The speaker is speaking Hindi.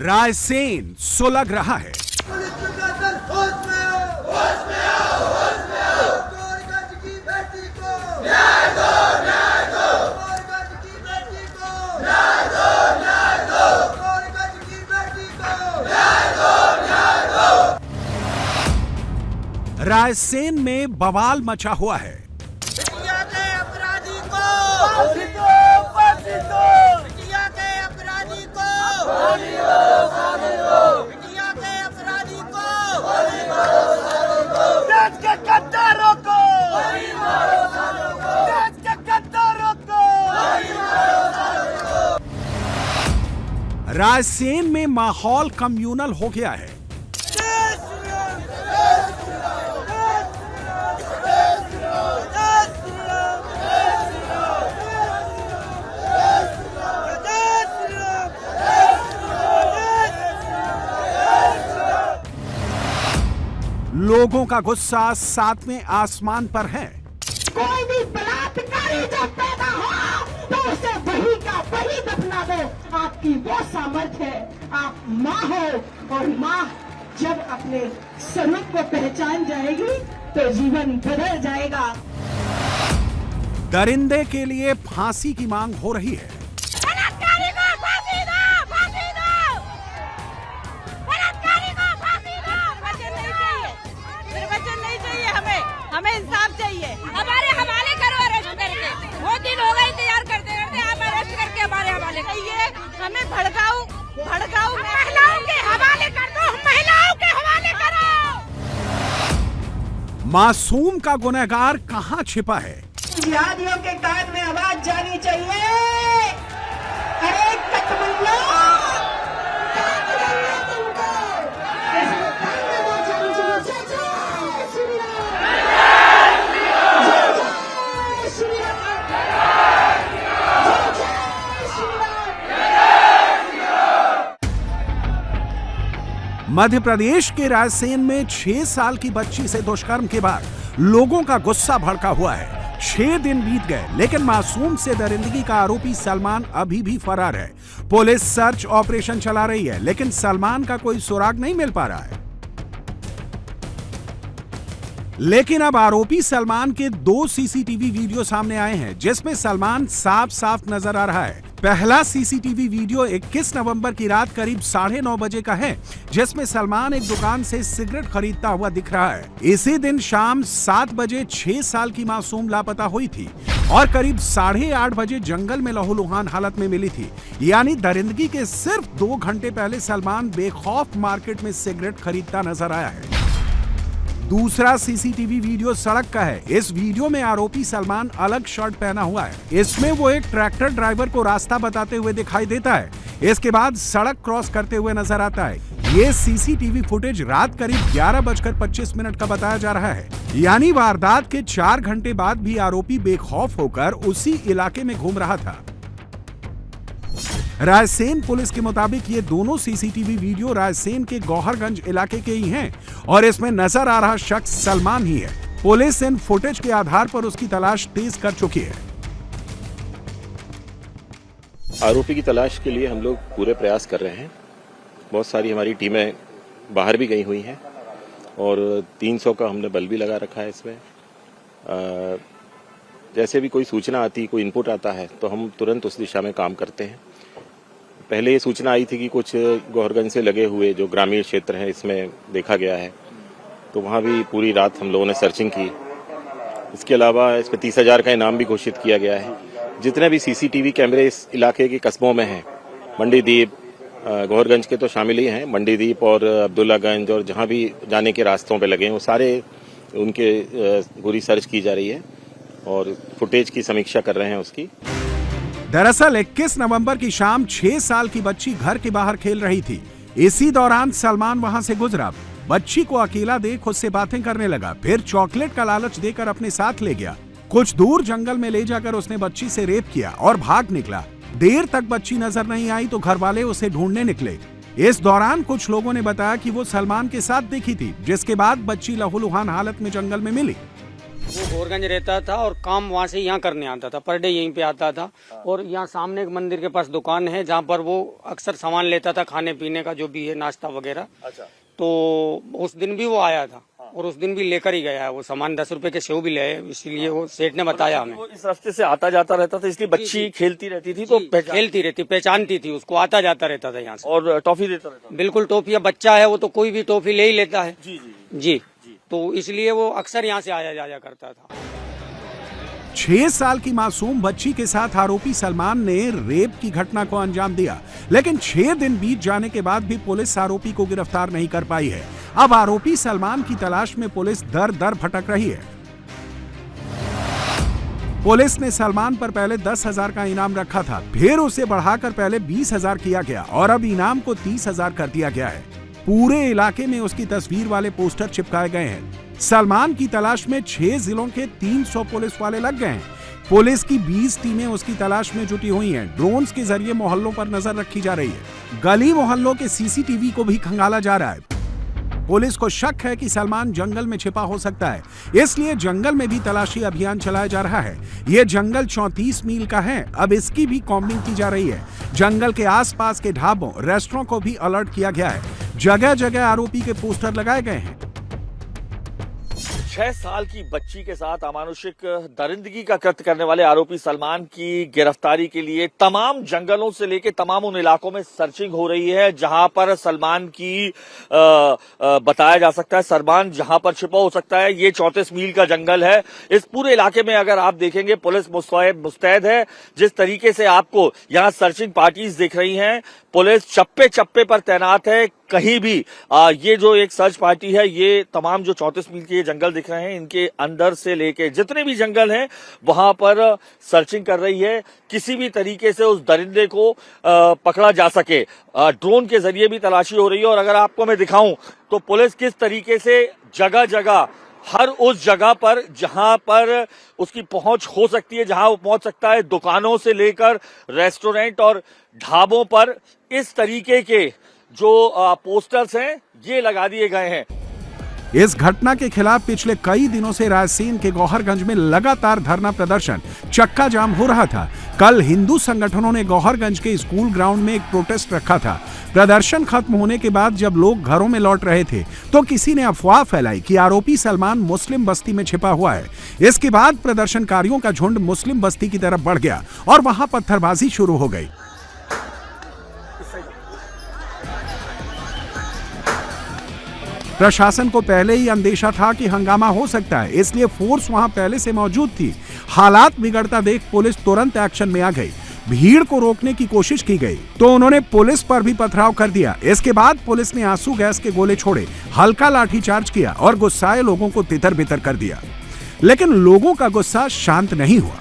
रायसेन सुलग रहा है। रायसेन में बवाल मचा हुआ है। रायसेन में माहौल कम्युनल हो गया है। लोगों का गुस्सा सातवें आसमान पर है। कोई भी बलात्कारी जब पैदा हो तो उसे वही का वही दफना दो। आपकी वो सामर्थ्य है, आप माँ हो, और माँ जब अपने स्वरूप को पहचान जाएगी तो जीवन बदल जाएगा। दरिंदे के लिए फांसी की मांग हो रही है। हमें इंसाफ चाहिए। हमारे हवाले करो, अरेस्ट करके। बहुत दिन हो गए इंतजार करते करते, आप अरेस्ट करके हमारे हवाले करिए। हमें भड़काऊ महिलाओं के हवाले कर दो, महिलाओं के हवाले करो। मासूम का गुनहगार कहां छिपा है? जिहादियों के कान में आवाज जानी चाहिए। अरे कतमुल्ला मध्य प्रदेश के रायसेन में 6 साल की बच्ची से दुष्कर्म के बाद लोगों का गुस्सा भड़का हुआ है। 6 दिन बीत गए लेकिन मासूम से दरिंदगी का आरोपी सलमान अभी भी फरार है। पुलिस सर्च ऑपरेशन चला रही है लेकिन सलमान का कोई सुराग नहीं मिल पा रहा है। लेकिन अब आरोपी सलमान के 2 सीसीटीवी वीडियो सामने आए हैं जिसमें सलमान साफ साफ नजर आ रहा है। पहला सीसीटीवी वीडियो 21 नवंबर की रात करीब 9:30 बजे का है जिसमें सलमान एक दुकान से सिगरेट खरीदता हुआ दिख रहा है। इसी दिन शाम 7 बजे 6 साल की मासूम लापता हुई थी और करीब 8:30 बजे जंगल में लहूलुहान हालत में मिली थी। यानी दरिंदगी के सिर्फ 2 घंटे पहले सलमान बेखौफ मार्केट में सिगरेट खरीदता नजर आया है। दूसरा सीसीटीवी वीडियो सड़क का है। इस वीडियो में आरोपी सलमान अलग शर्ट पहना हुआ है। इसमें वो एक ट्रैक्टर ड्राइवर को रास्ता बताते हुए दिखाई देता है। इसके बाद सड़क क्रॉस करते हुए नजर आता है। ये सीसीटीवी फुटेज रात करीब 11:25 का बताया जा रहा है। यानी वारदात के 4 घंटे बाद भी आरोपी बेखौफ होकर उसी इलाके में घूम रहा था। रायसेन पुलिस के मुताबिक ये दोनों सीसीटीवी वीडियो रायसेन के गौहरगंज इलाके के ही हैं और इसमें नजर आ रहा शख्स सलमान ही है। पुलिस इन फुटेज के आधार पर उसकी तलाश तेज कर चुकी है। आरोपी की तलाश के लिए हम लोग पूरे प्रयास कर रहे हैं। बहुत सारी हमारी टीमें बाहर भी गई हुई हैं और 300 का हमने बल भी लगा रखा है इसमें। जैसे भी कोई सूचना आती, कोई इनपुट आता है तो हम तुरंत उस दिशा में काम करते हैं। पहले ये सूचना आई थी कि कुछ गौहरगंज से लगे हुए जो ग्रामीण क्षेत्र हैं इसमें देखा गया है, तो वहाँ भी पूरी रात हम लोगों ने सर्चिंग की। इसके अलावा इस पर 30,000 का इनाम भी घोषित किया गया है। जितने भी सीसीटीवी कैमरे इस इलाके के कस्बों में हैं, मंडीदीप, गौहरगंज के तो शामिल ही हैं, मंडीदीप और अब्दुल्लागंज और जहाँ भी जाने के रास्तों पे लगे हैं वो सारे उनके पूरी सर्च की जा रही है और फुटेज की समीक्षा कर रहे हैं उसकी। दरअसल 21 नवंबर की शाम 6 साल की बच्ची घर के बाहर खेल रही थी। इसी दौरान सलमान वहां से गुजरा। बच्ची को अकेला देख उससे बातें करने लगा, फिर चॉकलेट का लालच देकर अपने साथ ले गया। कुछ दूर जंगल में ले जाकर उसने बच्ची से रेप किया और भाग निकला। देर तक बच्ची नजर नहीं आई तो घर वाले उसे ढूंढने निकले। इस दौरान कुछ लोगों ने बताया कि वो सलमान के साथ दिखी थी, जिसके बाद बच्ची लहूलुहान हालत में जंगल में मिली। वो गोरगंज रहता था और काम वहाँ से यहाँ करने आता था, पर डे यहीं पे आता था। और यहाँ सामने एक मंदिर के पास दुकान है जहाँ पर वो अक्सर सामान लेता था, खाने पीने का जो भी है, नाश्ता वगैरह। अच्छा। तो उस दिन भी वो आया था और उस दिन भी लेकर ही गया है वो सामान। 10 रुपए के सेव भी ले आए, इसीलिए वो सेठ ने बताया हमें। वो इस रास्ते से आता जाता रहता था, इसलिए बच्ची खेलती रहती थी तो खेलती रहती, पहचानती थी उसको, आता जाता रहता था यहाँ से। और टॉफी देता रहता बिल्कुल, टॉफी, बच्चा है वो तो कोई भी टॉफी ले ही लेता है। जी जी जी, तो इसलिए वो अक्सर यहाँ से आया जाया करता था। 6 साल की मासूम बच्ची के साथ आरोपी सलमान ने रेप की घटना को अंजाम दिया, लेकिन 6 दिन बीत जाने के बाद भी पुलिस आरोपी को गिरफ्तार नहीं कर पाई है। अब आरोपी सलमान की तलाश में पुलिस दर दर भटक रही है। पुलिस ने सलमान पर पहले 10,000 का इनाम रखा था, फिर उसे बढ़ाकर पहले 20,000 किया गया और अब इनाम को 30,000 कर दिया गया है। पूरे इलाके में उसकी तस्वीर वाले पोस्टर चिपकाए गए हैं। सलमान की तलाश में 6 जिलों के 300 पुलिस वाले लग गए हैं। पुलिस की 20 टीमें उसकी तलाश में जुटी हुई हैं। ड्रोन्स के जरिए मोहल्लों पर नजर रखी जा रही है। गली मोहल्लों के सीसीटीवी को भी खंगाला जा रहा है। पुलिस को शक है कि सलमान जंगल में छिपा हो सकता है, इसलिए जंगल में भी तलाशी अभियान चलाया जा रहा है। यह जंगल 34 मील का है। अब इसकी भी कॉम्बिंग की जा रही है। जंगल के आसपास के ढाबों, रेस्टोरेंट को भी अलर्ट किया गया है। जगह जगह आरोपी के पोस्टर लगाए गए हैं। 6 साल की बच्ची के साथ अमानुषिक दरिंदगी का कृत्य करने वाले आरोपी सलमान की गिरफ्तारी के लिए तमाम जंगलों से लेकर तमाम उन इलाकों में सर्चिंग हो रही है जहां पर सलमान की बताया जा सकता है, सलमान जहां पर छिपा हो सकता है। ये 34 मील का जंगल है। इस पूरे इलाके में अगर आप देखेंगे पुलिस मुस्तैद है। जिस तरीके से आपको यहाँ सर्चिंग पार्टीज दिख रही हैं, पुलिस चप्पे चप्पे पर तैनात है। कहीं भी ये जो एक सर्च पार्टी है, ये तमाम जो 34 मील के जंगल दिख रहे हैं, इनके अंदर से लेके जितने भी जंगल हैं वहां पर सर्चिंग कर रही है, किसी भी तरीके से उस दरिंदे को पकड़ा जा सके। ड्रोन के जरिए भी तलाशी हो रही है। और अगर आपको मैं दिखाऊं तो पुलिस किस तरीके से जगह जगह, हर उस जगह पर जहां पर उसकी पहुंच हो सकती है, जहां वो पहुंच सकता है, दुकानों से लेकर रेस्टोरेंट और ढाबों पर इस तरीके के जो पोस्टर्स हैं ये लगा दिए गए हैं। इस घटना के खिलाफ पिछले कई दिनों से रायसेन के गौहरगंज में लगातार धरना प्रदर्शन, चक्का जाम हो रहा था। कल हिंदू संगठनों ने गौहरगंज के स्कूल ग्राउंड में एक प्रोटेस्ट रखा था। प्रदर्शन खत्म होने के बाद जब लोग घरों में लौट रहे थे तो किसी ने अफवाह फैलाई कि आरोपी सलमान मुस्लिम बस्ती में छिपा हुआ है। इसके बाद प्रदर्शनकारियों का झुंड मुस्लिम बस्ती की तरफ बढ़ गया और वहां पत्थरबाजी शुरू हो गई। प्रशासन को पहले ही अंदेशा था कि हंगामा हो सकता है, इसलिए फोर्स वहां पहले से मौजूद थी। हालात बिगड़ता देख पुलिस तुरंत एक्शन में आ गई। भीड़ को रोकने की कोशिश की गई तो उन्होंने पुलिस पर भी पथराव कर दिया। इसके बाद पुलिस ने आंसू गैस के गोले छोड़े, हल्का लाठीचार्ज किया और गुस्साए लोगों को तितर बितर कर दिया। लेकिन लोगों का गुस्सा शांत नहीं हुआ।